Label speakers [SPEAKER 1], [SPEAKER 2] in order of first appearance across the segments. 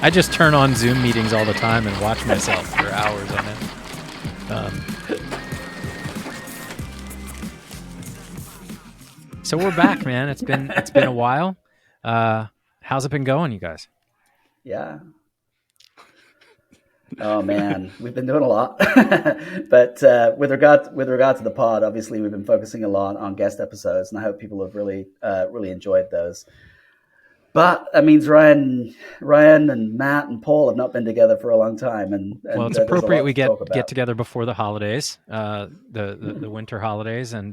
[SPEAKER 1] I just turn on Zoom meetings all the time and watch myself for hours on end. So we're back, man. It's been a while. How's it been going, you guys?
[SPEAKER 2] Yeah. Oh man, we've been doing a lot. But with regard to the pod, obviously we've been focusing a lot on guest episodes, and I hope people have really enjoyed those. But that means Ryan and Matt and Paul have not been together for a long time, and
[SPEAKER 1] Well, it's
[SPEAKER 2] there's a
[SPEAKER 1] appropriate
[SPEAKER 2] lot
[SPEAKER 1] we
[SPEAKER 2] to talk
[SPEAKER 1] get
[SPEAKER 2] about.
[SPEAKER 1] together before the holidays, the winter holidays, and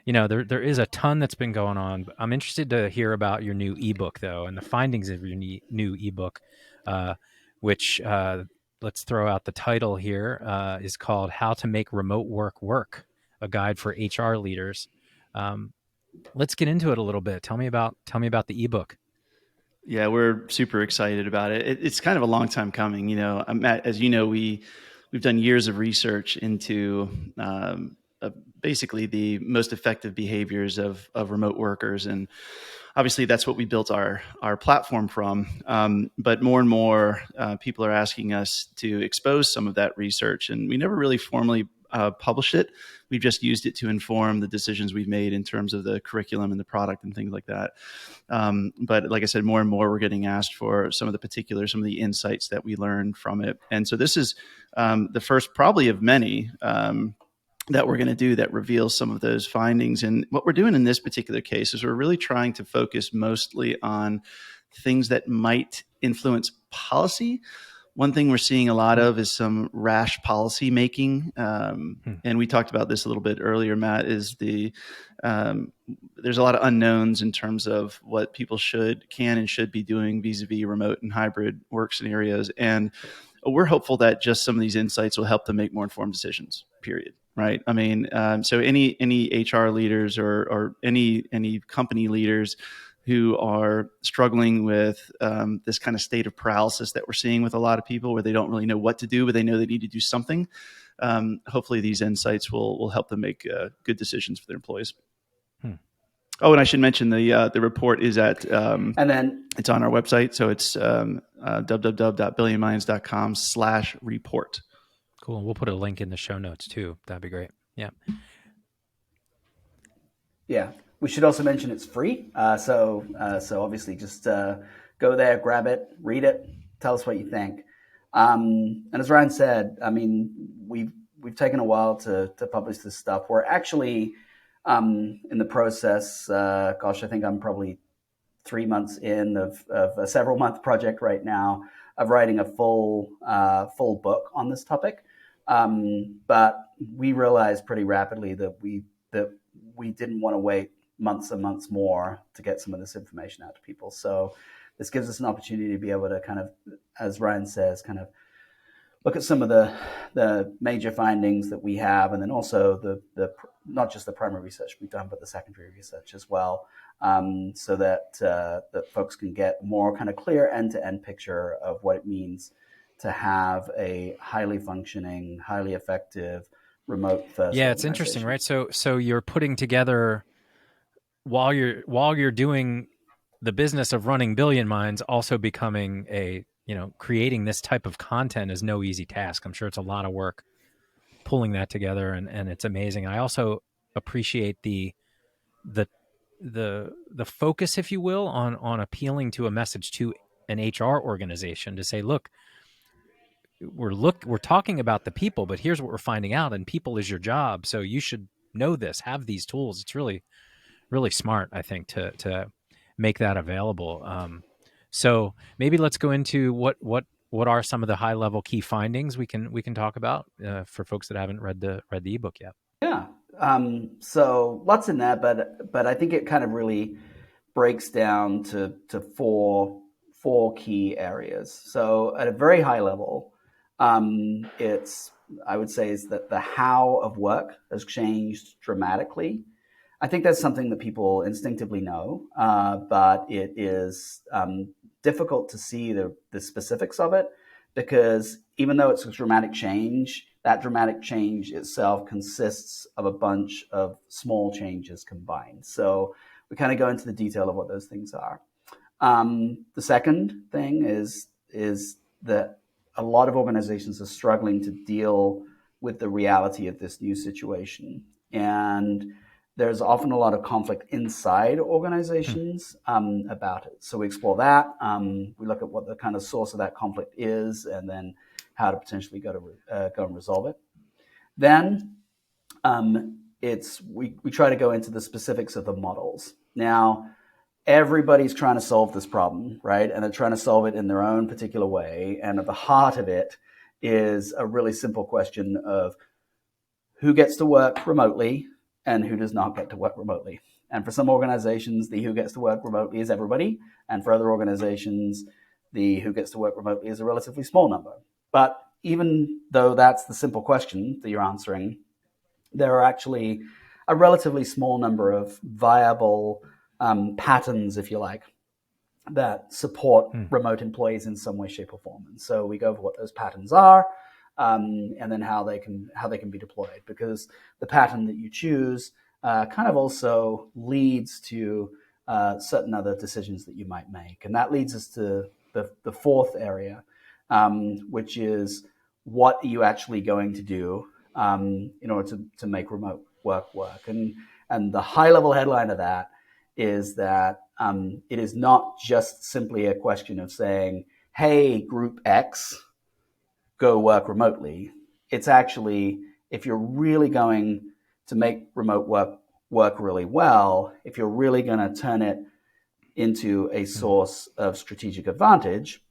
[SPEAKER 1] you know there is a ton that's been going on. I'm interested to hear about your new ebook though, and the findings of your new ebook, which let's throw out the title here, is called "How to Make Remote Work Work: A Guide for HR Leaders." Let's get into it a little bit. Tell me about the ebook.
[SPEAKER 3] Yeah, we're super excited about it. It's kind of a long time coming. You know, Matt, as you know, we've done years of research into basically the most effective behaviors of remote workers, and obviously that's what we built our platform from. But more and more people are asking us to expose some of that research, and we never really formally published it. We've just used it to inform the decisions we've made in terms of the curriculum and the product and things like that. But like I said, more and more we're getting asked for some of the particulars, some of the insights that we learned from it. And so this is the first probably of many that we're going to do that reveals some of those findings. And what we're doing in this particular case is we're really trying to focus mostly on things that might influence policy. One thing we're seeing a lot of is some rash policy making. And we talked about this a little bit earlier, Matt, is there's a lot of unknowns in terms of what people can and should be doing vis-a-vis remote and hybrid work scenarios. And we're hopeful that just some of these insights will help them make more informed decisions, period. Right. I mean, so any HR leaders or any company leaders who are struggling with this kind of state of paralysis that we're seeing with a lot of people, where they don't really know what to do, but they know they need to do something. Hopefully these insights will help them make good decisions for their employees. Oh, and I should mention the report is at and then it's on our website. So it's www.billionminds.com/report.
[SPEAKER 1] Cool. We'll put a link in the show notes too. That'd be great. Yeah.
[SPEAKER 2] Yeah. We should also mention it's free. So obviously just go there, grab it, read it, tell us what you think. And as Ryan said, I mean, we've taken a while to publish this stuff. We're actually in the process. I think I'm probably 3 months in of a several month project right now of writing a full book on this topic. But we realized pretty rapidly that we didn't want to wait months and months more to get some of this information out to people. So this gives us an opportunity to be able to kind of, as Ryan says, kind of look at some of the major findings that we have, and then also the not just the primary research we've done, but the secondary research as well, so that folks can get more kind of clear end-to-end picture of what it means to have a highly functioning, highly effective remote first.
[SPEAKER 1] Yeah, it's interesting, right? So you're putting together, while you're doing the business of running BillionMinds, also becoming creating this type of content is no easy task. I'm sure it's a lot of work pulling that together, and it's amazing. I also appreciate the focus, if you will, on appealing to a message to an HR organization to say, look, we're talking about the people, but here's what we're finding out, and people is your job, so you should know this, have these tools. It's really, really smart, I think, to make that available. So maybe let's go into what are some of the high level key findings we can talk about for folks that haven't read the ebook yet.
[SPEAKER 2] Yeah. So lots in there, but I think it kind of really breaks down to four key areas. So at a very high level, I would say is that the how of work has changed dramatically. I think that's something that people instinctively know, but it is difficult to see the specifics of it, because even though it's a dramatic change, that dramatic change itself consists of a bunch of small changes combined. So we kind of go into the detail of what those things are. The second thing is is that a lot of organizations are struggling to deal with the reality of this new situation. And there's often a lot of conflict inside organizations about it. So we explore that. We look at what the kind of source of that conflict is, and then how to potentially go and resolve it. Then we try to go into the specifics of the models. Now, everybody's trying to solve this problem, right? And they're trying to solve it in their own particular way. And at the heart of it is a really simple question of who gets to work remotely and who does not get to work remotely. And for some organizations, the who gets to work remotely is everybody. And for other organizations, the who gets to work remotely is a relatively small number. But even though that's the simple question that you're answering, there are actually a relatively small number of viable patterns, if you like, that support remote employees in some way, shape, or form. And so we go over what those patterns are, and then how they can be deployed. Because the pattern that you choose kind of also leads to certain other decisions that you might make, and that leads us to the fourth area, which is what are you actually going to do in order to make remote work. And the high level headline of that is that it is not just simply a question of saying, hey, group X, go work remotely. It's actually, if you're really going to make remote work really well, if you're really going to turn it into a source of strategic advantage,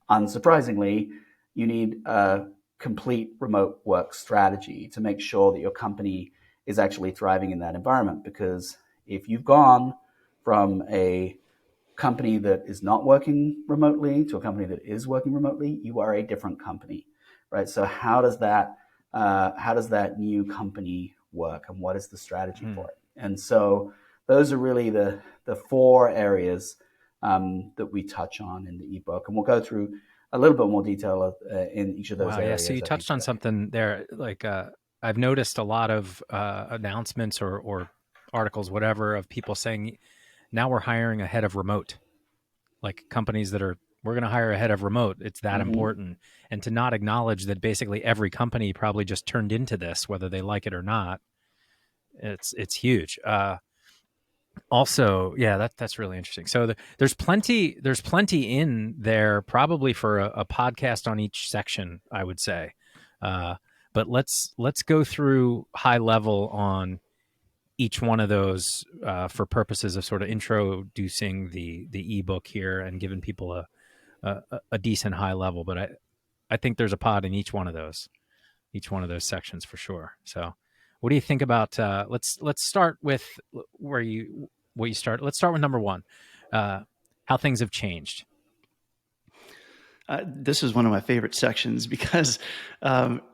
[SPEAKER 2] unsurprisingly, you need a complete remote work strategy to make sure that your company is actually thriving in that environment. Because if you've gone from a company that is not working remotely to a company that is working remotely, you are a different company, right? So how does that new company work, and what is the strategy for it? And so those are really the four areas that we touch on in the ebook, and we'll go through a little bit more detail in each of those areas.
[SPEAKER 1] Yeah, so you touched on something there. Like I've noticed a lot of announcements or articles, whatever, of people saying, now we're hiring a head of remote, like companies that are, we're going to hire a head of remote. It's that important. And to not acknowledge that basically every company probably just turned into this, whether they like it or not. It's huge. Also, yeah, that's really interesting. So there's plenty in there, probably for a podcast on each section, I would say. But let's go through high level on each one of those for purposes of sort of introducing the ebook here and giving people a decent high level. But I think there's a pod in each one of those sections for sure. So what do you think about let's start with where you start. Let's start with number one, how things have changed.
[SPEAKER 3] This is one of my favorite sections because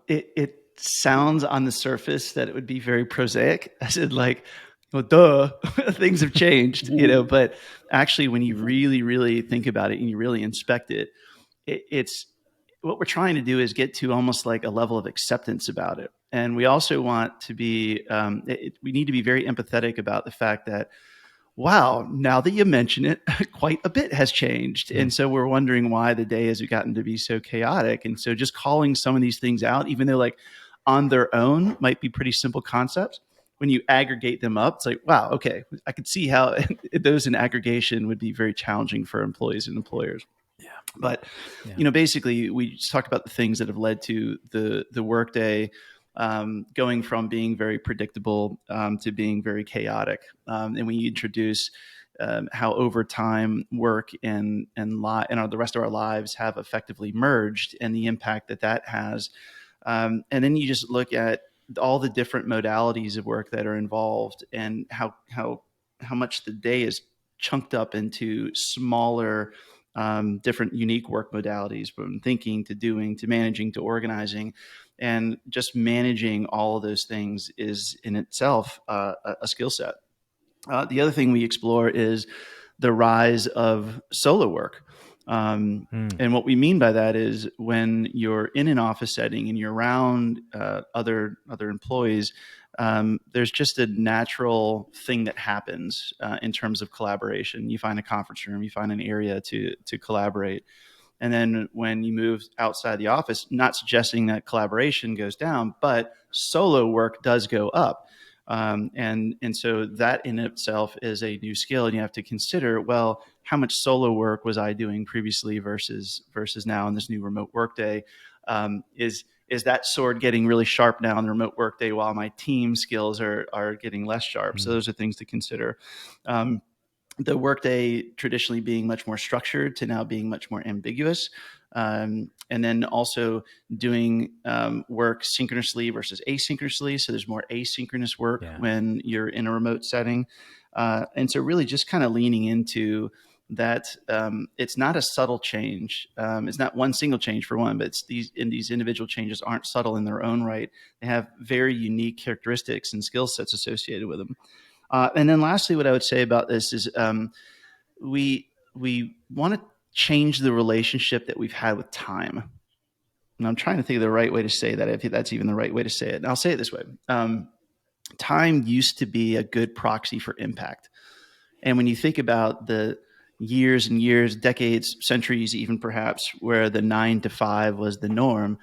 [SPEAKER 3] it sounds on the surface that it would be very prosaic. I said, like, well, duh, things have changed, but actually when you really, really think about it and you really inspect it, it's what we're trying to do is get to almost like a level of acceptance about it. And we also want to be, we need to be very empathetic about the fact that, wow, now that you mention it, quite a bit has changed. And so we're wondering why the day has gotten to be so chaotic. And so just calling some of these things out, even though like on their own might be pretty simple concepts, when you aggregate them up, it's like, wow, okay, I could see how those in aggregation would be very challenging for employees and employers.
[SPEAKER 1] Yeah.
[SPEAKER 3] But, basically we just talked about the things that have led to the workday going from being very predictable to being very chaotic. And we introduce how over time work and the rest of our lives have effectively merged and the impact that has. And then you just look at all the different modalities of work that are involved and how much the day is chunked up into smaller different unique work modalities, from thinking to doing to managing to organizing. And just managing all of those things is in itself a skill set. The other thing we explore is the rise of solo work. And what we mean by that is when you're in an office setting and you're around other employees, there's just a natural thing that happens in terms of collaboration. You find a conference room, you find an area to collaborate. And then when you move outside the office, not suggesting that collaboration goes down, but solo work does go up. And so that in itself is a new skill, and you have to consider, well, how much solo work was I doing previously versus now in this new remote workday? Is that sword getting really sharp now in the remote workday while my team skills are getting less sharp? So those are things to consider. The workday traditionally being much more structured to now being much more ambiguous. And then also doing work synchronously versus asynchronously. So there's more asynchronous work when you're in a remote setting. And so really just kind of leaning into that. It's not a subtle change. It's not one single change for one, but it's these individual changes aren't subtle in their own right. They have very unique characteristics and skill sets associated with them. And then lastly, what I would say about this is we want to change the relationship that we've had with time. And I'm trying to think of the right way to say that, if that's even the right way to say it. And I'll say it this way. Time used to be a good proxy for impact. And when you think about the years and years, decades, centuries, even perhaps, where the 9 to 5 was the norm,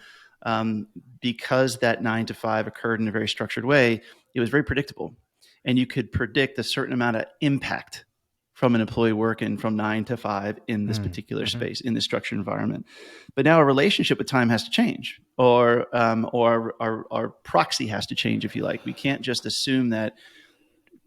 [SPEAKER 3] because that 9 to 5 occurred in a very structured way, it was very predictable. And you could predict a certain amount of impact from an employee working from 9 to 5 in this particular space, in this structured environment. But now our relationship with time has to change, or our proxy has to change, if you like. We can't just assume that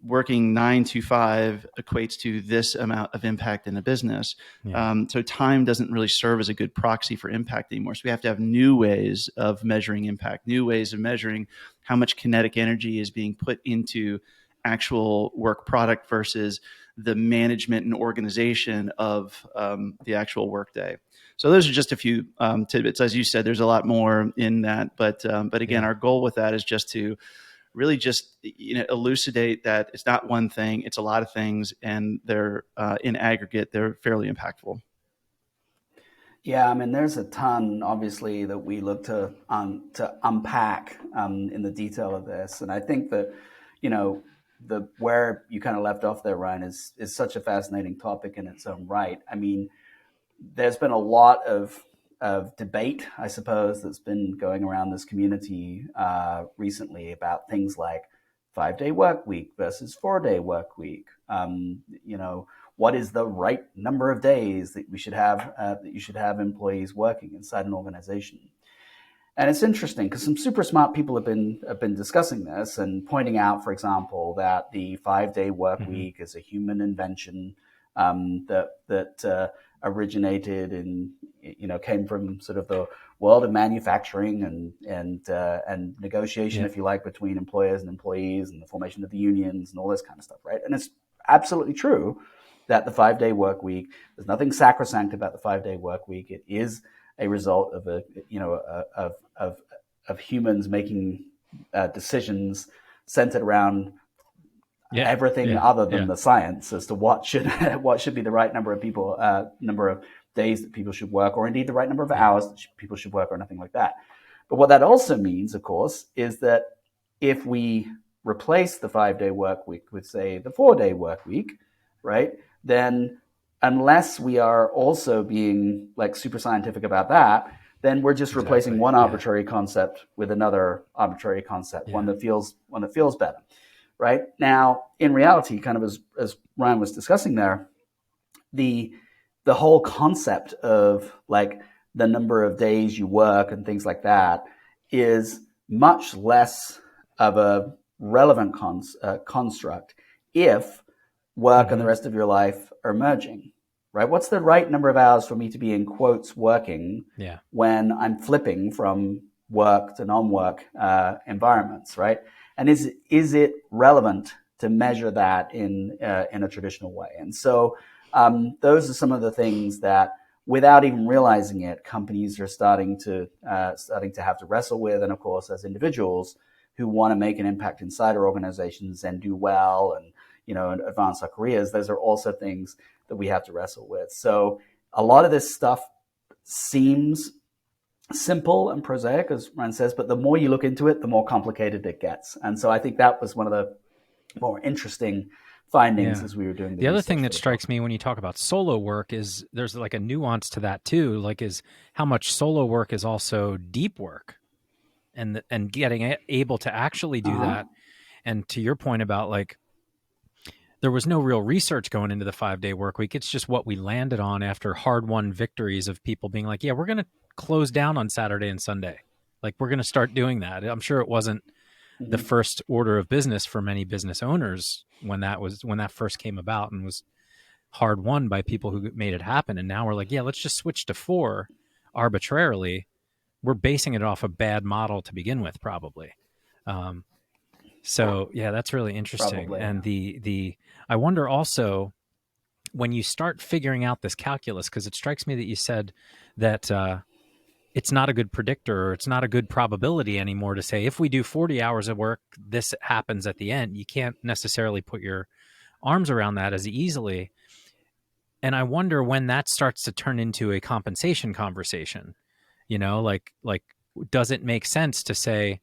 [SPEAKER 3] working 9 to 5 equates to this amount of impact in a business. So time doesn't really serve as a good proxy for impact anymore. So we have to have new ways of measuring impact, new ways of measuring how much kinetic energy is being put into actual work product versus the management and organization of the actual workday. So those are just a few tidbits. As you said, there's a lot more in that, but again, our goal with that is just to really just elucidate that it's not one thing, it's a lot of things, and they're in aggregate, they're fairly impactful.
[SPEAKER 2] Yeah, I mean, there's a ton, obviously, that we look to unpack in the detail of this, and I think that the where you kind of left off there, Ryan, is such a fascinating topic in its own right. I mean, there's been a lot of debate, I suppose, that's been going around this community recently about things like 5-day work week versus 4-day work week. What is the right number of days that we should have that you should have employees working inside an organization? And it's interesting because some super smart people have been discussing this and pointing out, for example, that the 5-day work week is a human invention that originated in, came from sort of the world of manufacturing and negotiation, if you like, between employers and employees and the formation of the unions and all this kind of stuff, right? And it's absolutely true that the 5-day work week, there's nothing sacrosanct about the 5-day work week. It is a result of of humans making decisions centered around everything other than the science as to what should be the right number of days that people should work, or indeed the right number of hours that people should work, or nothing like that. But what that also means, of course, is that if we replace the 5-day work week with, say, the 4-day work week, right, then unless we are also being like super scientific about that, then we're just replacing one arbitrary concept with another arbitrary concept, one that feels better, right? Now, in reality, kind of as Ryan was discussing there, the whole concept of like the number of days you work and things like that is much less of a relevant construct if work and the rest of your life are merging, right? What's the right number of hours for me to be in quotes working when I'm flipping from work to non-work environments, right? And is it relevant to measure that in a traditional way? And so those are some of the things that, without even realizing it, companies are starting to have to wrestle with. And of course, as individuals who want to make an impact inside our organizations and do well and and advance our careers, those are also things that we have to wrestle with. So a lot of this stuff seems simple and prosaic, as Ryan says, but the more you look into it, the more complicated it gets. And so I think that was one of the more interesting findings as we were doing
[SPEAKER 1] the other thing that
[SPEAKER 2] the
[SPEAKER 1] strikes me when you talk about solo work is there's like a nuance to that too, like is how much solo work is also deep work, and getting able to actually do that. And to your point about like there was no real research going into the 5-day work week. It's just what we landed on after hard-won victories of people being like, yeah, we're going to close down on Saturday and Sunday. Like, we're going to start doing that. I'm sure it wasn't the first order of business for many business owners when that first came about and was hard won by people who made it happen. And now we're like, yeah, let's just switch to 4 arbitrarily. We're basing it off a bad model to begin with, probably. So yeah, that's really interesting. Probably, and the I wonder also when you start figuring out this calculus, because it strikes me that you said that it's not a good predictor, or it's not a good probability anymore to say if we do 40 hours of work, this happens at the end. You can't necessarily put your arms around that as easily. And I wonder when that starts to turn into a compensation conversation, like does it make sense to say,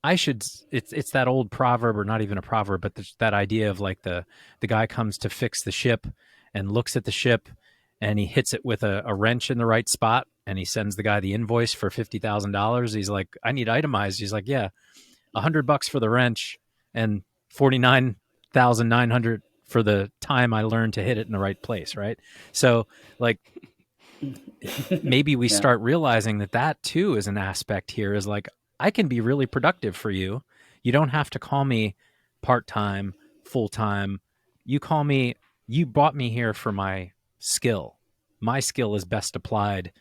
[SPEAKER 1] it's that old proverb, or not even a proverb, but that idea of like the guy comes to fix the ship and looks at the ship and he hits it with a wrench in the right spot and he sends the guy the invoice for $50,000. He's like, I need itemized. He's like, yeah, $100 for the wrench and 49,900 for the time I learned to hit it in the right place. Right. So like, maybe we start realizing that too is an aspect here, is like, I can be really productive for you. You don't have to call me part-time, full-time. You brought me here for my skill. My skill is best applied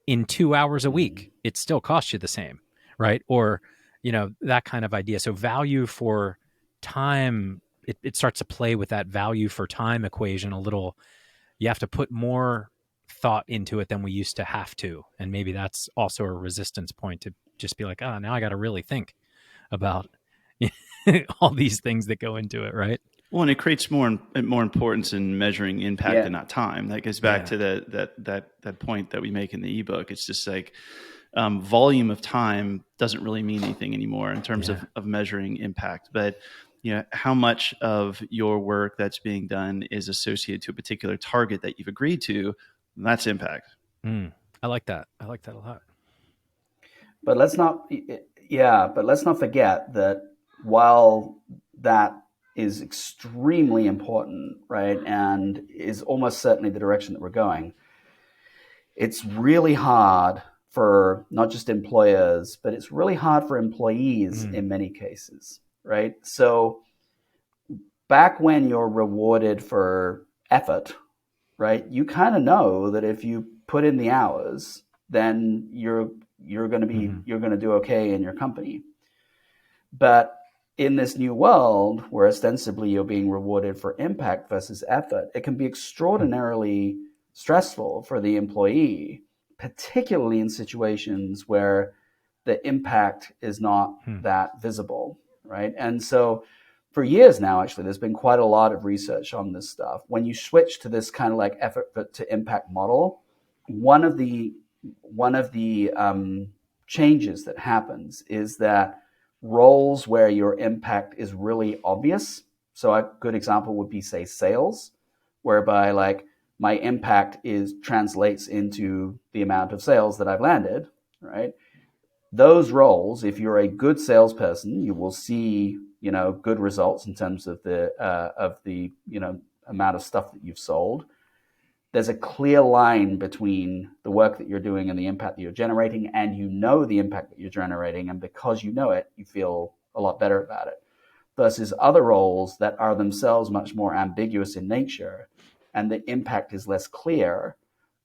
[SPEAKER 1] in 2 hours a week. It still costs you the same, right? Or, that kind of idea. So value for time, it starts to play with that value for time equation a little. You have to put more thought into it than we used to have to. And maybe that's also a resistance point to just be like, now I got to really think about all these things that go into it, right?
[SPEAKER 3] Well, and it creates more importance in measuring impact and not time. That goes back to that point that we make in the ebook. It's just like volume of time doesn't really mean anything anymore in terms of measuring impact. But how much of your work that's being done is associated to a particular target that you've agreed to, that's impact.
[SPEAKER 1] I like that. I like that a lot.
[SPEAKER 2] But let's not forget that while that is extremely important, right, and is almost certainly the direction that we're going, it's really hard for not just employers, but it's really hard for employees in many cases, right? So back when you're rewarded for effort, right, you kind of know that if you put in the hours, then you're going to do okay in your company. But in this new world where ostensibly you're being rewarded for impact versus effort, it can be extraordinarily stressful for the employee, particularly in situations where the impact is not that visible, right? And so for years now, actually, there's been quite a lot of research on this stuff. When you switch to this kind of like effort to impact model, one of the changes that happens is that roles where your impact is really obvious. So a good example would be, say, sales, whereby like my impact translates into the amount of sales that I've landed, right? Those roles, if you're a good salesperson, you will see, good results in terms of the amount of stuff that you've sold. There's a clear line between the work that you're doing and the impact that you're generating, and the impact that you're generating, and because you know it, you feel a lot better about it. Versus other roles that are themselves much more ambiguous in nature, and the impact is less clear,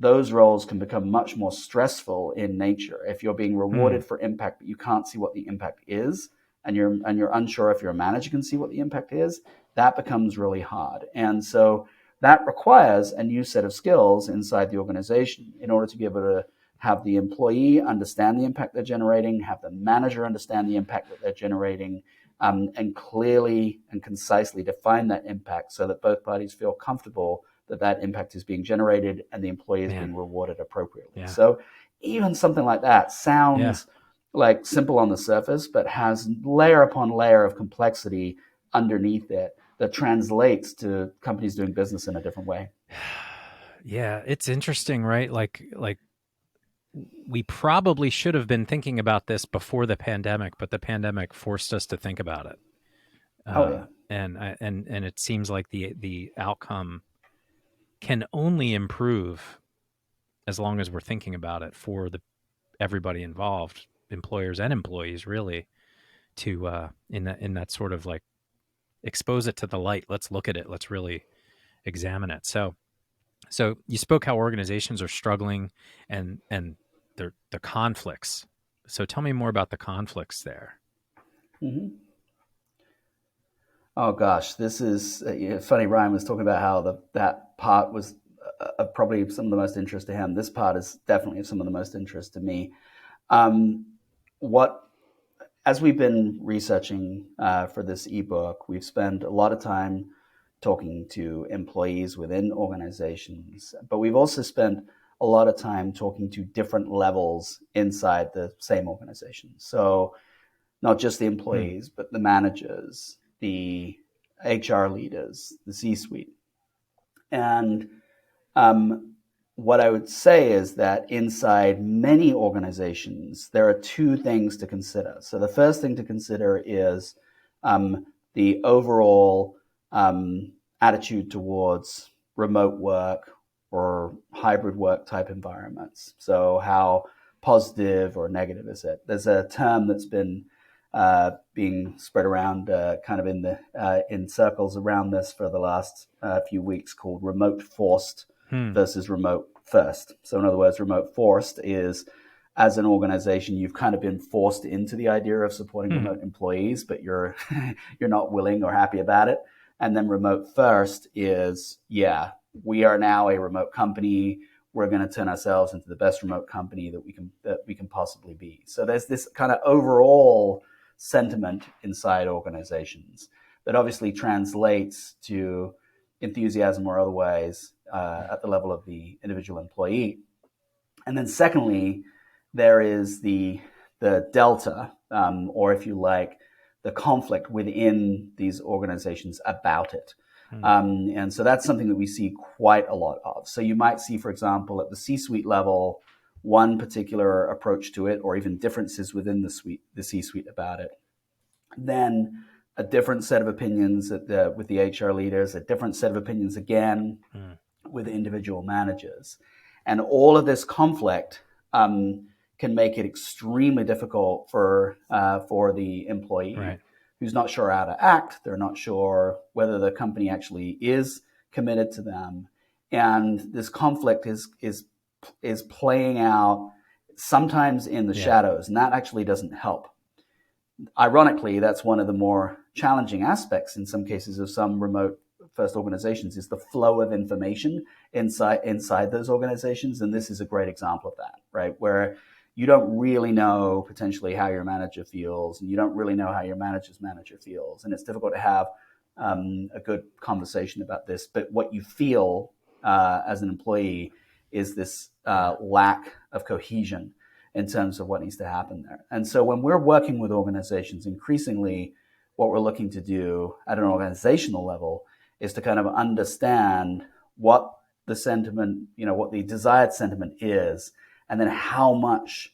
[SPEAKER 2] those roles can become much more stressful in nature. If you're being rewarded for impact, but you can't see what the impact is, and you're unsure if your manager can see what the impact is, that becomes really hard. And so that requires a new set of skills inside the organization in order to be able to have the employee understand the impact they're generating, have the manager understand the impact that they're generating, and clearly and concisely define that impact so that both parties feel comfortable that impact is being generated and the employee is being rewarded appropriately. Yeah. So even something like that sounds like simple on the surface, but has layer upon layer of complexity underneath it that translates to companies doing business in a different way.
[SPEAKER 1] Yeah, it's interesting, right? Like we probably should have been thinking about this before the pandemic, but the pandemic forced us to think about it.
[SPEAKER 2] Oh yeah.
[SPEAKER 1] And it seems like the outcome can only improve as long as we're thinking about it for everybody involved, employers and employees, really, to in that sort of like expose it to the light. Let's look at it. Let's really examine it. So you spoke how organizations are struggling and the conflicts. So tell me more about the conflicts there.
[SPEAKER 2] Mm-hmm. Oh gosh, this is funny. Ryan was talking about how that part was probably some of the most interest to him. This part is definitely some of the most interest to me. What As we've been researching for this ebook, we've spent a lot of time talking to employees within organizations, but we've also spent a lot of time talking to different levels inside the same organization. So not just the employees, but the managers, the HR leaders, the C-suite. And what I would say is that inside many organizations, there are two things to consider. So the first thing to consider is the overall attitude towards remote work or hybrid work type environments. So how positive or negative is it? There's a term that's been being spread around kind of in circles around this for the last few weeks called remote forced versus remote first. So in other words, remote forced is, as an organization, you've kind of been forced into the idea of supporting remote employees, but you're not willing or happy about it. And then remote first is, yeah, we are now a remote company. We're going to turn ourselves into the best remote company that we can possibly be. So there's this kind of overall sentiment inside organizations that obviously translates to enthusiasm or otherwise at the level of the individual employee. And then secondly, there is the delta, or if you like, the conflict within these organizations about it. And so that's something that we see quite a lot of. So you might see, for example, at the C-suite level, one particular approach to it, or even differences within the C-suite about it. Then a different set of opinions with the HR leaders, a different set of opinions again with individual managers. And all of this conflict can make it extremely difficult for the employee who's not sure how to act. They're not sure whether the company actually is committed to them. And this conflict is playing out sometimes in the shadows, and that actually doesn't help. Ironically, that's one of the more challenging aspects in some cases of some remote first organizations is the flow of information inside those organizations. And this is a great example of that, right? Where you don't really know potentially how your manager feels, and you don't really know how your manager's manager feels. And it's difficult to have a good conversation about this. But what you feel as an employee is this lack of cohesion in terms of what needs to happen there. And so when we're working with organizations, increasingly what we're looking to do at an organizational level is to kind of understand what the sentiment, what the desired sentiment is, and then how much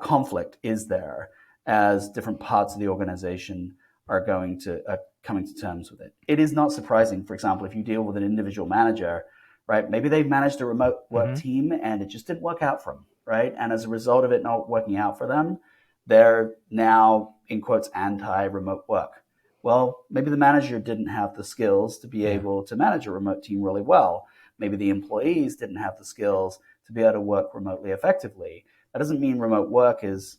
[SPEAKER 2] conflict is there as different parts of the organization are coming to terms with it. It is not surprising, for example, if you deal with an individual manager, right? Maybe they've managed a remote work team and it just didn't work out for them, right? And as a result of it not working out for them, they're now, in quotes, anti-remote work. Well, maybe the manager didn't have the skills to be able to manage a remote team really well. Maybe the employees didn't have the skills to be able to work remotely effectively. That doesn't mean remote work is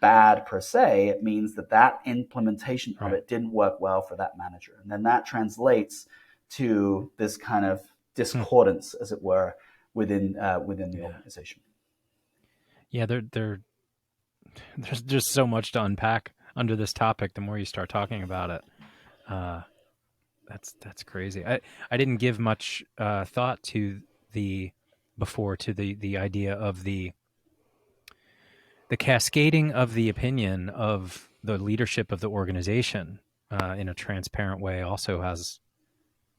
[SPEAKER 2] bad per se. It means that implementation of it didn't work well for that manager. And then that translates to this kind of discordance, as it were, within the organization.
[SPEAKER 1] Yeah, there's just so much to unpack under this topic. The more you start talking about it, that's crazy. I didn't give much thought to the idea of the cascading of the opinion of the leadership of the organization in a transparent way also has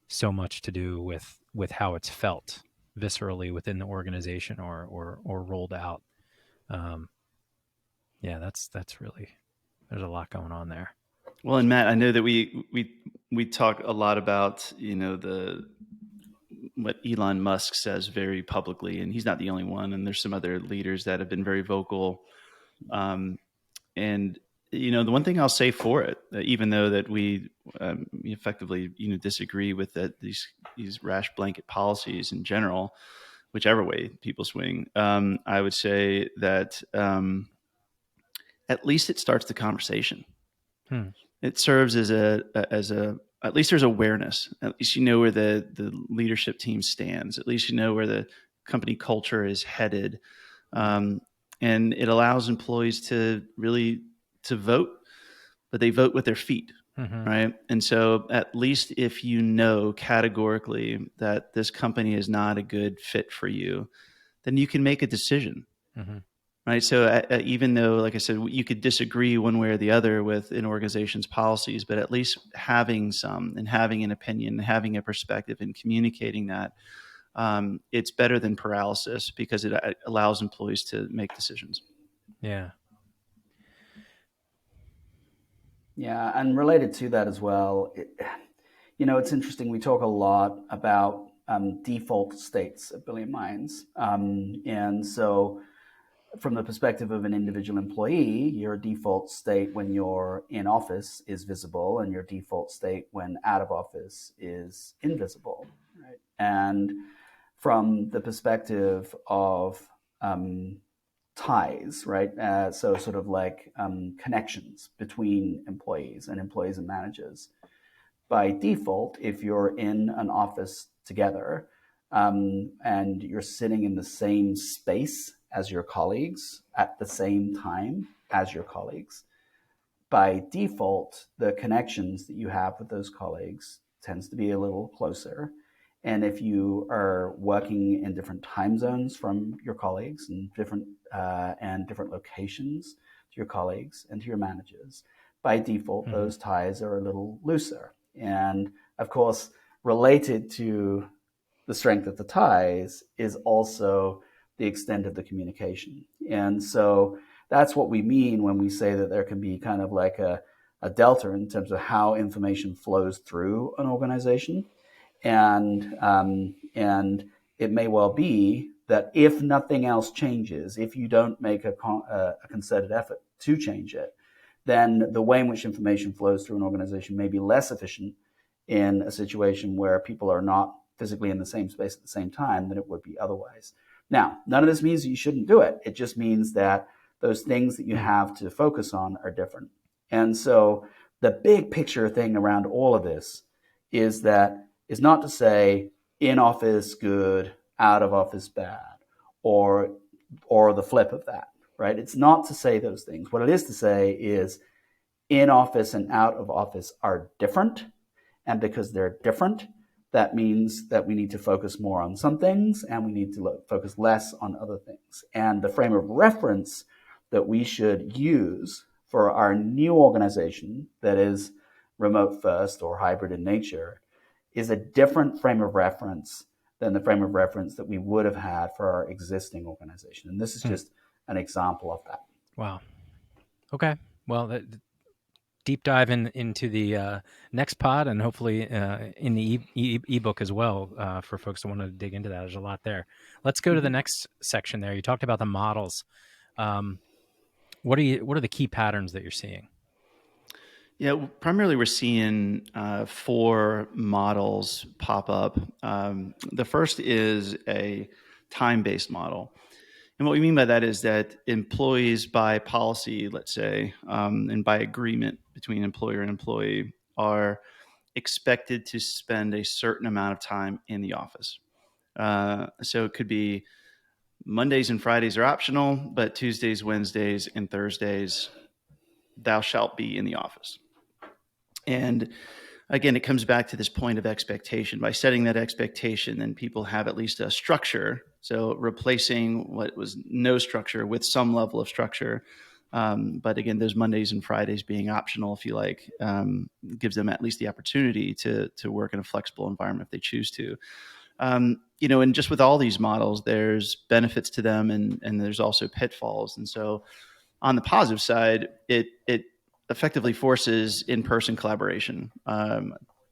[SPEAKER 1] so much to do with how it's felt viscerally within the organization or rolled out. Yeah, that's really, there's a lot going on there.
[SPEAKER 3] Well, and Matt, I know that we talk a lot about, you know, what Elon Musk says very publicly, and he's not the only one. And there's some other leaders that have been very vocal. And you know, the one thing I'll say for it, even though that we effectively, you know, disagree with that these rash blanket policies in general, whichever way people swing, I would say that at least it starts the conversation. It serves as a at least there's awareness. At least you know where the leadership team stands. At least you know where the company culture is headed, and it allows employees to really to vote, but they vote with their feet, right? And so at least if you know categorically that this company is not a good fit for you, then you can make a decision. Right. So even though, like I said, you could disagree one way or the other with an organization's policies, but at least having some and having an opinion, having a perspective and communicating that, it's better than paralysis because it allows employees to make decisions.
[SPEAKER 1] Yeah.
[SPEAKER 2] Yeah. And related to that as well, you know, it's interesting. We talk a lot about default states at BillionMinds. And so from the perspective of an individual employee, your default state when you're in office is visible, and your default state when out of office is invisible. Right? And from the perspective of ties, right? So sort of like connections between employees and managers. By default, if you're in an office together and you're sitting in the same space as your colleagues at the same time as your colleagues, by default, the connections that you have with those colleagues tends to be a little closer. And if you are working in different time zones from your colleagues and different locations to your colleagues and to your managers, by default, those ties are a little looser. And of course, related to the strength of the ties is also the extent of the communication. And so that's what we mean when we say that there can be kind of like a delta in terms of how information flows through an organization. And it may well be that if nothing else changes, if you don't make a concerted effort to change it, then the way in which information flows through an organization may be less efficient in a situation where people are not physically in the same space at the same time than it would be otherwise. Now, none of this means that you shouldn't do it. It just means that those things that you have to focus on are different. And so the big picture thing around all of this is not to say in office good, out of office bad, or the flip of that, right? It's not to say those things. What it is to say is in office and out of office are different. And because they're different, that means that we need to focus more on some things and we need to focus less on other things. And the frame of reference that we should use for our new organization that is remote first or hybrid in nature is a different frame of reference than the frame of reference that we would have had for our existing organization. And this is just an example of that.
[SPEAKER 1] Wow. Okay. Well, deep dive into the next pod and hopefully in the ebook as well for folks that want to dig into that. There's a lot there. Let's go to the next section there. You talked about the models. What are the key patterns that you're seeing?
[SPEAKER 3] Yeah, primarily we're seeing 4 models pop up. The first is a time-based model. And what we mean by that is that employees by policy, let's say, and by agreement between employer and employee are expected to spend a certain amount of time in the office. So it could be Mondays and Fridays are optional, but Tuesdays, Wednesdays, and Thursdays, thou shalt be in the office. And again, it comes back to this point of expectation. By setting that expectation, then people have at least a structure. So replacing what was no structure with some level of structure But again, those Mondays and Fridays being optional, if you like, gives them at least the opportunity to work in a flexible environment if they choose to. And just with all these models, there's benefits to them, and there's also pitfalls. And so on the positive side, it effectively forces in-person collaboration.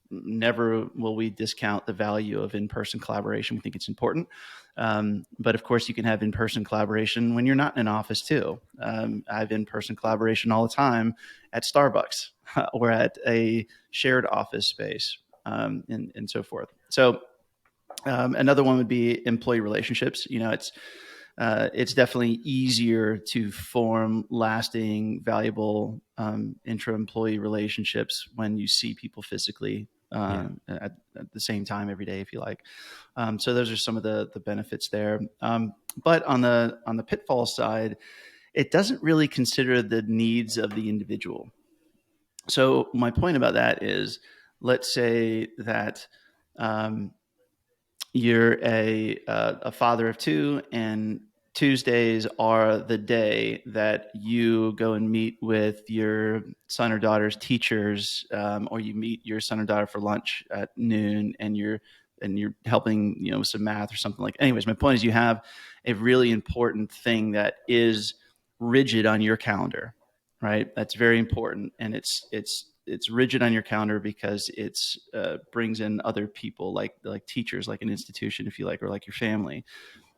[SPEAKER 3] Never will we discount the value of in-person collaboration. We think it's important. But of course, you can have in-person collaboration when you're not in an office too. I have in-person collaboration all the time at Starbucks or at a shared office space, and so forth. So another one would be employee relationships. It's definitely easier to form lasting, valuable intra-employee relationships when you see people physically at the same time every day, if you like. So those are some of the benefits there. But on the pitfall side, it doesn't really consider the needs of the individual. So my point about that is, let's say that you're a father of two, and Tuesdays are the day that you go and meet with your son or daughter's teachers, or you meet your son or daughter for lunch at noon, and you're helping with some math or something like. Anyways, my point is, you have a really important thing that is rigid on your calendar, right? That's very important, and it's rigid on your calendar because it's brings in other people, like teachers, like an institution, if you like, or like your family.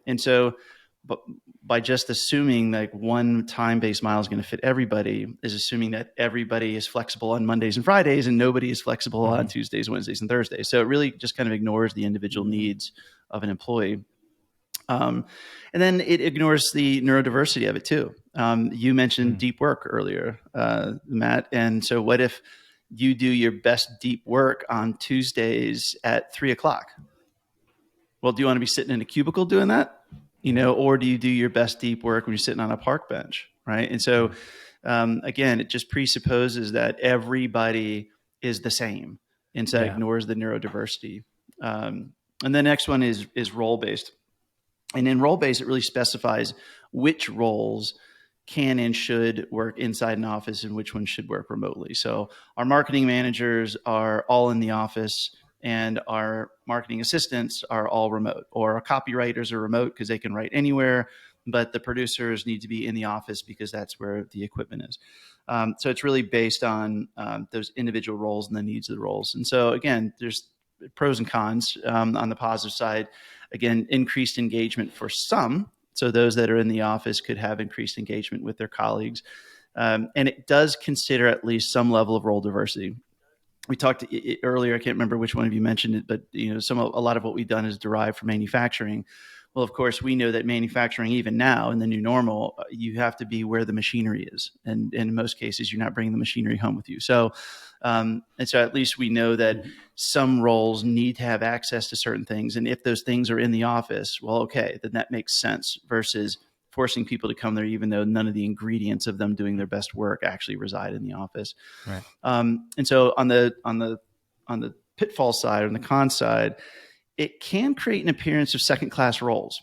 [SPEAKER 3] And so, but by just assuming like one time-based mile is going to fit everybody, is assuming that everybody is flexible on Mondays and Fridays and nobody is flexible on Tuesdays, Wednesdays, and Thursdays. So it really just kind of ignores the individual needs of an employee. And then it ignores the neurodiversity of it too. You mentioned deep work earlier, Matt. And so what if you do your best deep work on Tuesdays at 3:00? Well, do you want to be sitting in a cubicle doing that? Or do you do your best deep work when you're sitting on a park bench, right? And so, again, it just presupposes that everybody is the same, and so it ignores the neurodiversity. And the next one is role-based. And in role-based, it really specifies which roles can and should work inside an office and which ones should work remotely. So our marketing managers are all in the office, and our marketing assistants are all remote, or our copywriters are remote because they can write anywhere, but the producers need to be in the office because that's where the equipment is. So it's really based on those individual roles and the needs of the roles. And so again, there's pros and cons. On the positive side, again, increased engagement for some. So those that are in the office could have increased engagement with their colleagues. And it does consider at least some level of role diversity. We talked earlier, I can't remember which one of you mentioned it, but a lot of what we've done is derived from manufacturing. Well, of course, we know that manufacturing, even now in the new normal, you have to be where the machinery is. And in most cases, you're not bringing the machinery home with you. So, and so at least we know that some roles need to have access to certain things. And if those things are in the office, well, okay, then that makes sense versus forcing people to come there, even though none of the ingredients of them doing their best work actually reside in the office.
[SPEAKER 1] Right.
[SPEAKER 3] And so on the pitfall side, or on the con side, it can create an appearance of second-class roles.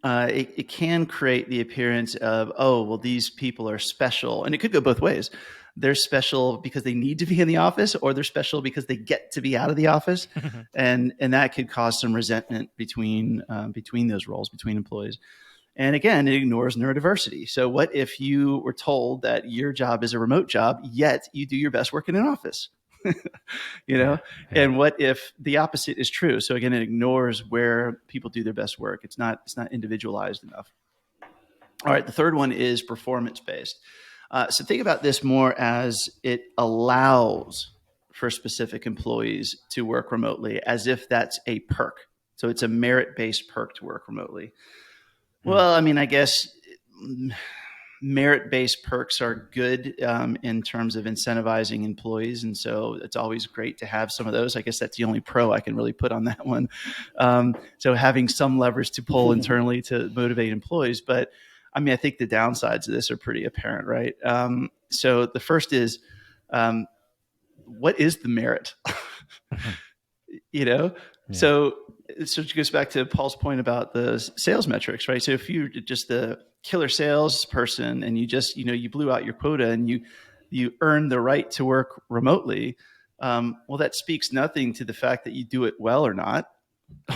[SPEAKER 3] It can create the appearance of, oh, well, these people are special. And it could go both ways. They're special because they need to be in the office, or they're special because they get to be out of the office. and that could cause some resentment between those roles, between employees. And again, it ignores neurodiversity. So what if you were told that your job is a remote job, yet you do your best work in an office? And what if the opposite is true? So again, it ignores where people do their best work. It's not individualized enough. All right. The third one is performance-based. So think about this more as it allows for specific employees to work remotely, as if that's a perk. So it's a merit-based perk to work remotely. Well, I mean, I guess merit-based perks are good in terms of incentivizing employees. And so it's always great to have some of those. I guess that's the only pro I can really put on that one. So having some levers to pull internally to motivate employees. But I mean, I think the downsides of this are pretty apparent, right? So the first is, what is the merit? So So it goes back to Paul's point about the sales metrics, right? So if you're just the killer salesperson and you just, you blew out your quota and you earn the right to work remotely, well, that speaks nothing to the fact that you do it well or not,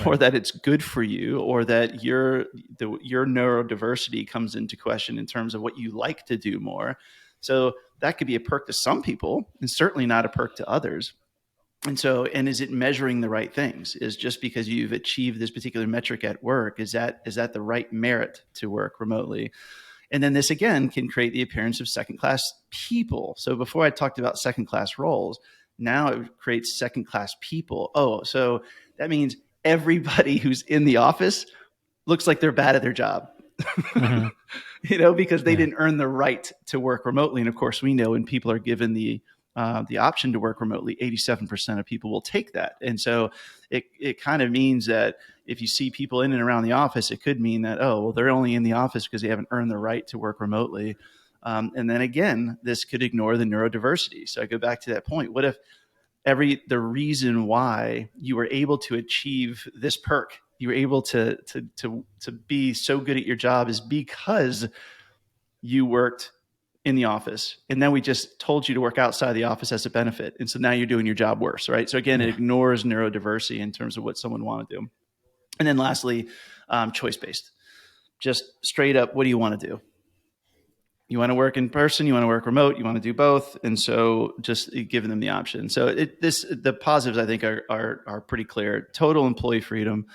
[SPEAKER 3] or that it's good for you, or that your neurodiversity comes into question in terms of what you like to do more. So that could be a perk to some people and certainly not a perk to others. And is it measuring the right things? Is just because you've achieved this particular metric at work, is that the right merit to work remotely? And then this again can create the appearance of second class people. So before I talked about second class roles, now it creates second class people. Oh, so that means everybody who's in the office looks like they're bad at their job. Mm-hmm. Because they didn't earn the right to work remotely. And of course, we know when people are given the option to work remotely, 87% of people will take that. And so it kind of means that if you see people in and around the office, it could mean that, oh, well, they're only in the office because they haven't earned the right to work remotely. And then again, this could ignore the neurodiversity. So I go back to that point. What if the reason why you were able to achieve this perk, you were able to be so good at your job, is because you worked in the office, and then we just told you to work outside the office as a benefit, and so now you're doing your job worse, right? So again, it ignores neurodiversity in terms of what someone want to do. And then lastly, choice-based, just straight up, what do you want to do? You want to work in person, you want to work remote, you want to do both. And so just giving them the option. So the positives, I think, are pretty clear. Total employee freedom.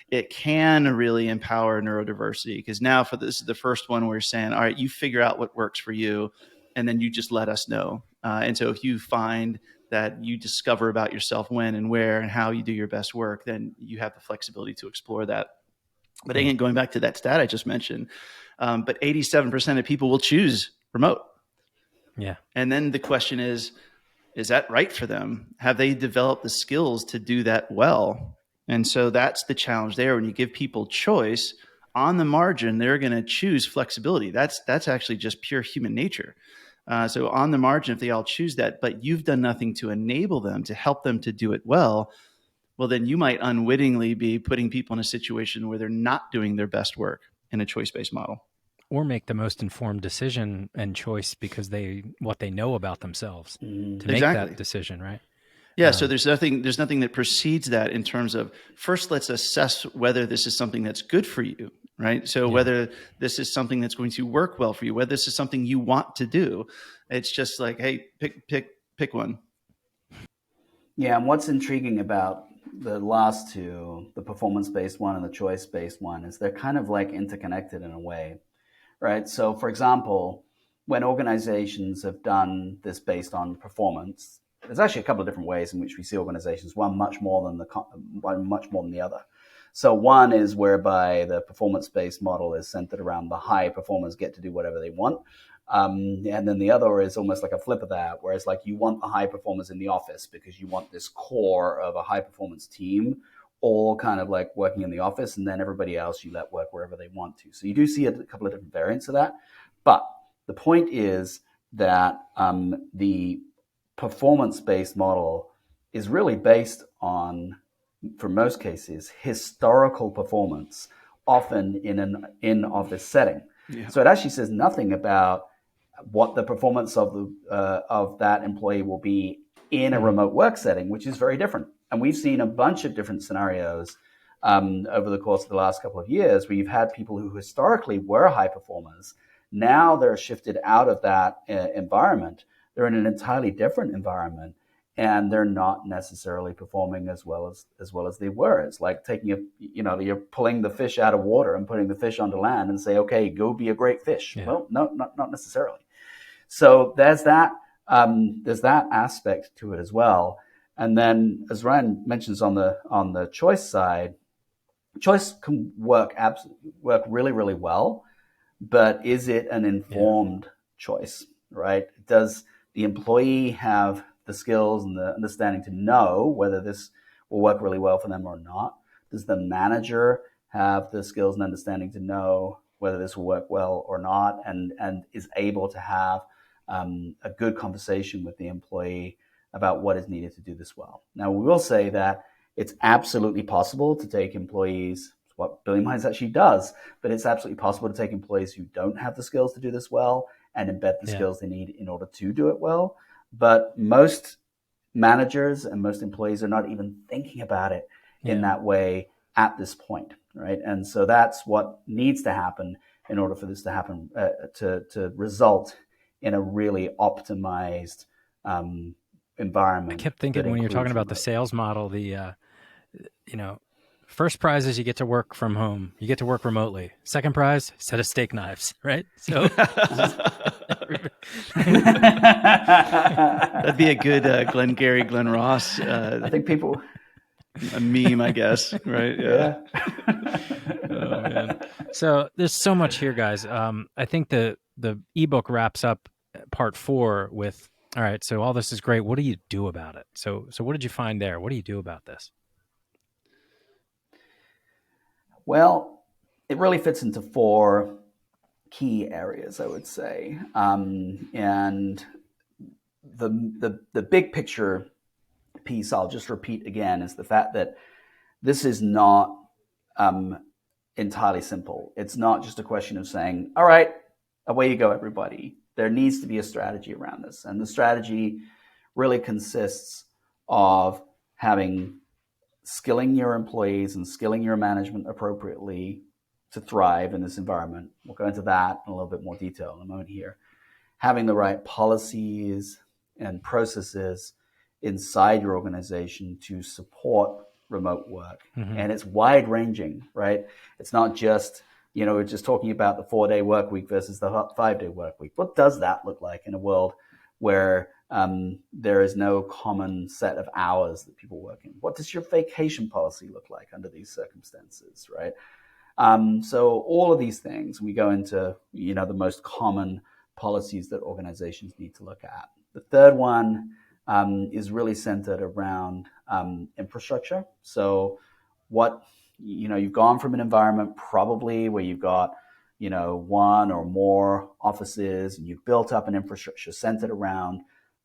[SPEAKER 3] It can really empower neurodiversity, because now this is the first one where you're saying, all right, you figure out what works for you, and then you just let us know. And so if you find that you discover about yourself when and where and how you do your best work, then you have the flexibility to explore that. But again, going back to that stat I just mentioned, but 87% of people will choose remote.
[SPEAKER 1] Yeah.
[SPEAKER 3] And then the question is that right for them? Have they developed the skills to do that well? And so that's the challenge there. When you give people choice, on the margin, they're going to choose flexibility. That's actually just pure human nature. So on the margin, if they all choose that, but you've done nothing to enable them, to help them to do it well, then you might unwittingly be putting people in a situation where they're not doing their best work in a choice-based model.
[SPEAKER 1] Or make the most informed decision and choice because what they know about themselves to make that decision, right?
[SPEAKER 3] Yeah, so there's nothing that precedes that in terms of, first, let's assess whether this is something that's good for you, right? So whether this is something that's going to work well for you, whether this is something you want to do. It's just like, hey, pick one.
[SPEAKER 2] Yeah, and what's intriguing about the last two, the performance-based one and the choice-based one, is they're kind of like interconnected in a way, right? So, for example, when organizations have done this based on performance, there's actually a couple of different ways in which we see organizations. One much more than the other. So one is whereby the performance-based model is centered around the high performers get to do whatever they want. And then the other is almost like a flip of that, whereas like you want the high performers in the office because you want this core of a high performance team all kind of like working in the office, and then everybody else you let work wherever they want to. So you do see a couple of different variants of that. But the point is that the performance-based model is really based on, for most cases, historical performance, often in an in-office setting. Yeah. So it actually says nothing about what the performance of that employee will be in a remote work setting, which is very different. And we've seen a bunch of different scenarios over the course of the last couple of years where you've had people who historically were high performers. Now they're shifted out of that environment. They're in an entirely different environment, and they're not necessarily performing as well as they were. It's like taking you're pulling the fish out of water and putting the fish onto land and say, okay, go be a great fish. Yeah. Well, no, not necessarily. So there's that aspect to it as well. And then, as Ryan mentions on the choice side, choice can work really, really well, but is it an informed choice, right? Does the employee have the skills and the understanding to know whether this will work really well for them or not? Does the manager have the skills and understanding to know whether this will work well or not, and is able to have a good conversation with the employee about what is needed to do this well? Now, we will say that It's absolutely possible to take employees, what BillionMinds actually does, but it's absolutely possible to take employees who don't have the skills to do this well and embed the skills they need in order to do it well. But most managers and most employees are not even thinking about it in that way at this point, right? And so that's what needs to happen in order for this to happen, to result in a really optimized environment.
[SPEAKER 1] I kept thinking when you're talking about the sales model, the first prize is you get to work from home, you get to work remotely. Second prize, set of steak knives, right? So
[SPEAKER 3] that'd be a good Glenn Ross.
[SPEAKER 2] I think people.
[SPEAKER 3] A meme, I guess, right?
[SPEAKER 2] Yeah.
[SPEAKER 1] Oh man. So there's so much here, guys. I think the ebook wraps up part 4 with, all right, so all this is great. What do you do about it? So what did you find there? What do you do about this?
[SPEAKER 2] Well, it really fits into 4 key areas, I would say. And the big picture piece, I'll just repeat again, is the fact that this is not entirely simple. It's not just a question of saying, all right, away you go, everybody. There needs to be a strategy around this. And the strategy really consists of skilling your employees and skilling your management appropriately to thrive in this environment. We'll go into that in a little bit more detail in a moment here. Having the right policies and processes inside your organization to support remote work. Mm-hmm. And it's wide ranging, right? It's not just, we're just talking about the 4-day work week versus the 5-day work week. What does that look like in a world where there is no common set of hours that people work in? What does your vacation policy look like under these circumstances, right? So all of these things, we go into, the most common policies that organizations need to look at. The third one is really centered around infrastructure. So you've gone from an environment probably where you've got, 1 or more offices, and you've built up an infrastructure centered around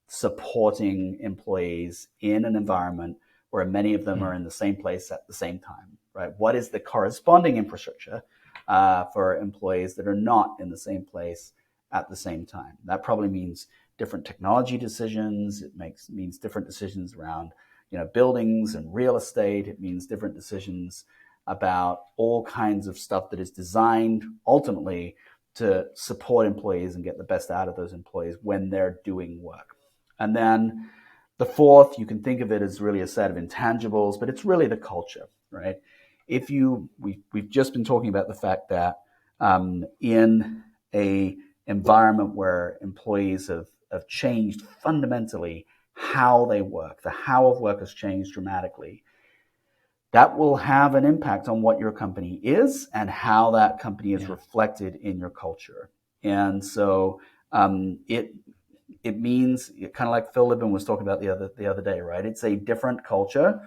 [SPEAKER 2] supporting employees in an environment where many of them are in the same place at the same time, right? What is the corresponding infrastructure for employees that are not in the same place at the same time? That probably means different technology decisions. It means different decisions around, buildings and real estate. It means different decisions about all kinds of stuff that is designed ultimately to support employees and get the best out of those employees when they're doing work. And then the fourth, you can think of it as really a set of intangibles, but it's really the culture, right? We've just been talking about the fact that in a environment where employees have changed fundamentally how they work, the how of work has changed dramatically. That will have an impact on what your company is and how that company is reflected in your culture. And so it means, kind of like Phil Libben was talking about the other day, right? It's a different culture.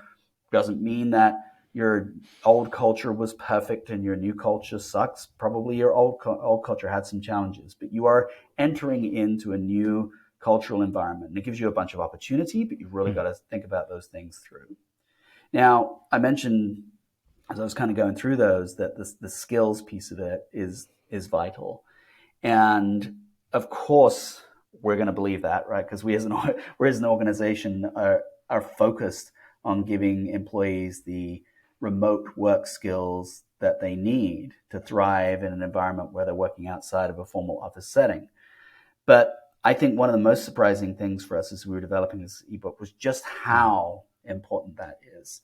[SPEAKER 2] Doesn't mean that your old culture was perfect and your new culture sucks. Probably your old culture had some challenges, but you are entering into a new cultural environment. And it gives you a bunch of opportunity, but you've really got to think about those things through. Now, I mentioned, as I was kind of going through those, that the skills piece of it is vital. And of course, we're going to believe that, right? Because we as an organization are focused on giving employees the remote work skills that they need to thrive in an environment where they're working outside of a formal office setting. But I think one of the most surprising things for us as we were developing this ebook was just how important that is.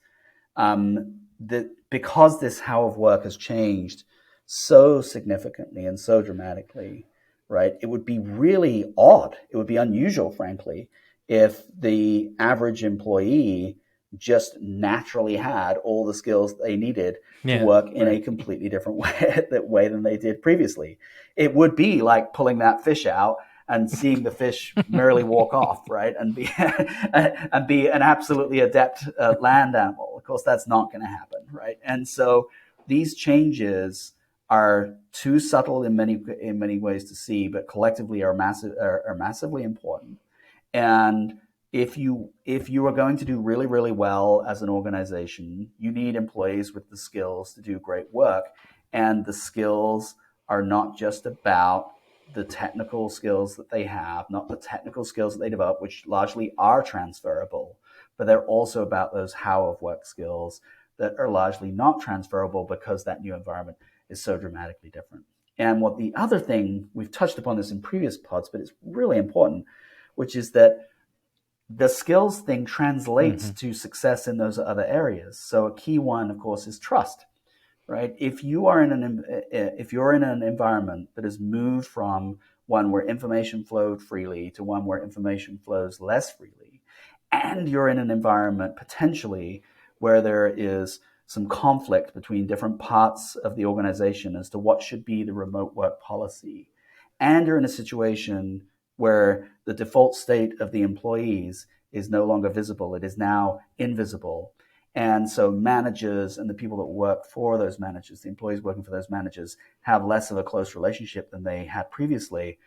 [SPEAKER 2] Because this how of work has changed so significantly and so dramatically, right? It would be really odd. It would be unusual, frankly, if the average employee just naturally had all the skills they needed to work in a completely different way than they did previously. It would be like pulling that fish out and seeing the fish merrily walk off, right? And be an absolutely adept land animal. Of course, that's not going to happen, right? And so these changes are too subtle in many ways to see, but collectively are massively important. And if you are going to do really, really well as an organization, you need employees with the skills to do great work. And the skills are not just about the technical skills that they have, not the technical skills that they develop, which largely are transferable, but they're also about those how of work skills that are largely not transferable because that new environment is so dramatically different. And what the other thing, we've touched upon this in previous pods, but it's really important, which is that the skills thing translates to success in those other areas. So a key one, of course, is trust, right? If you're in an environment that has moved from one where information flowed freely to one where information flows less freely, and you're in an environment potentially where there is some conflict between different parts of the organization as to what should be the remote work policy, and you're in a situation where the default state of the employees is no longer visible, it is now invisible. And so managers and the people that work for those managers, the employees working for those managers, have less of a close relationship than they had previously.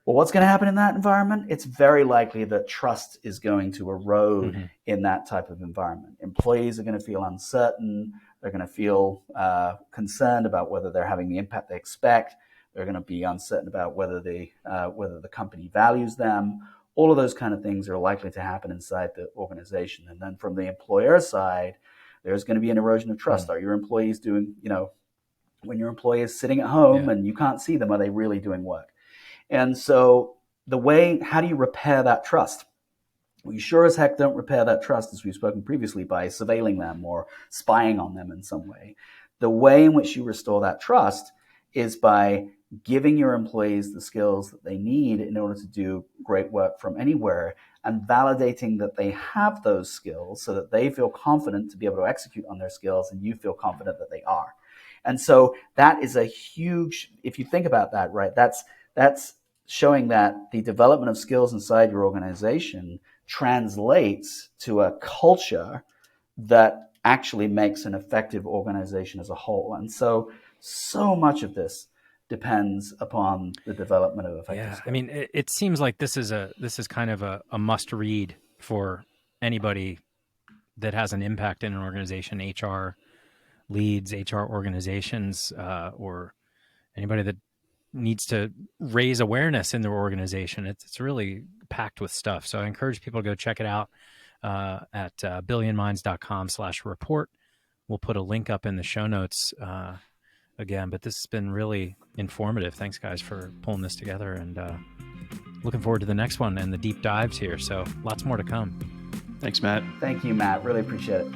[SPEAKER 2] Well, what's going to happen in that environment? It's very likely that trust is going to erode in that type of environment. Employees are going to feel uncertain. They're going to feel concerned about whether they're having the impact they expect. They're going to be uncertain about whether the company values them. All of those kind of things are likely to happen inside the organization. And then from the employer side, there's going to be an erosion of trust. Are your employees doing, when your employee is sitting at home and you can't see them, are they really doing work? And so how do you repair that trust? Well, you sure as heck don't repair that trust, as we've spoken previously, by surveilling them or spying on them in some way. The way in which you restore that trust is by giving your employees the skills that they need in order to do great work from anywhere, and validating that they have those skills so that they feel confident to be able to execute on their skills, and you feel confident that they are. And so that is a huge, if you think about that, right, that's showing that the development of skills inside your organization translates to a culture that actually makes an effective organization as a whole. And so much of this depends upon the development of effective skills.
[SPEAKER 1] I mean, it seems like this is kind of a must read for anybody that has an impact in an organization, HR leads, HR organizations, or anybody that needs to raise awareness in their organization. It's really packed with stuff. So I encourage people to go check it out at billionminds.com/report. We'll put a link up in the show notes again, but this has been really informative. Thanks, guys, for pulling this together, and looking forward to the next one and the deep dives here. So lots more to come.
[SPEAKER 3] Thanks, Matt.
[SPEAKER 2] Thank you, Matt. Really appreciate it.